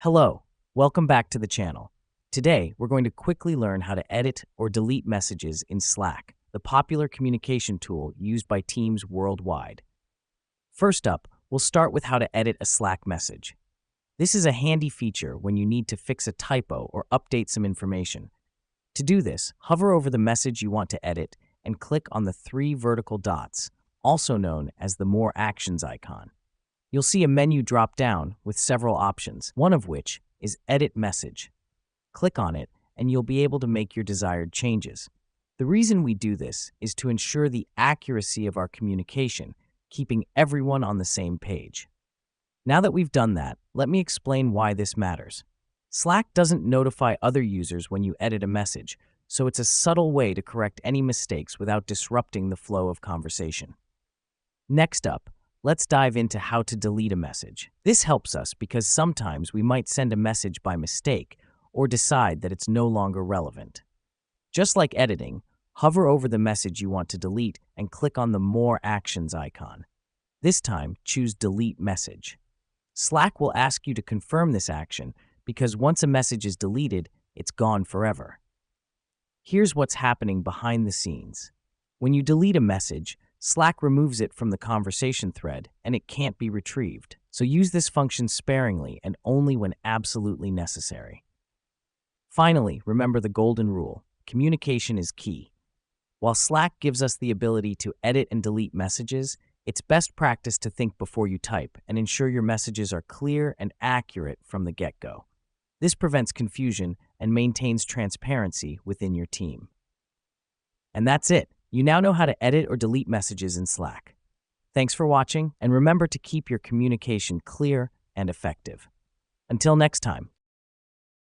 Hello, welcome back to the channel. Today, we're going to quickly learn how to edit or delete messages in Slack, the popular communication tool used by teams worldwide. First up, we'll start with how to edit a Slack message. This is a handy feature when you need to fix a typo or update some information. To do this, hover over the message you want to edit and click on the three vertical dots, also known as the More Actions icon. You'll see a menu drop down with several options, one of which is Edit Message. Click on it, and you'll be able to make your desired changes. The reason we do this is to ensure the accuracy of our communication, keeping everyone on the same page. Now that we've done that, let me explain why this matters. Slack doesn't notify other users when you edit a message, so it's a subtle way to correct any mistakes without disrupting the flow of conversation. Next up, let's dive into how to delete a message. This helps us because sometimes we might send a message by mistake or decide that it's no longer relevant. Just like editing, hover over the message you want to delete and click on the More Actions icon. This time, choose Delete Message. Slack will ask you to confirm this action because once a message is deleted, it's gone forever. Here's what's happening behind the scenes. When you delete a message, Slack removes it from the conversation thread and it can't be retrieved. So use this function sparingly and only when absolutely necessary. Finally, remember the golden rule: communication is key. While Slack gives us the ability to edit and delete messages, it's best practice to think before you type and ensure your messages are clear and accurate from the get-go. This prevents confusion and maintains transparency within your team. And that's it. You now know how to edit or delete messages in Slack. Thanks for watching, and remember to keep your communication clear and effective. Until next time.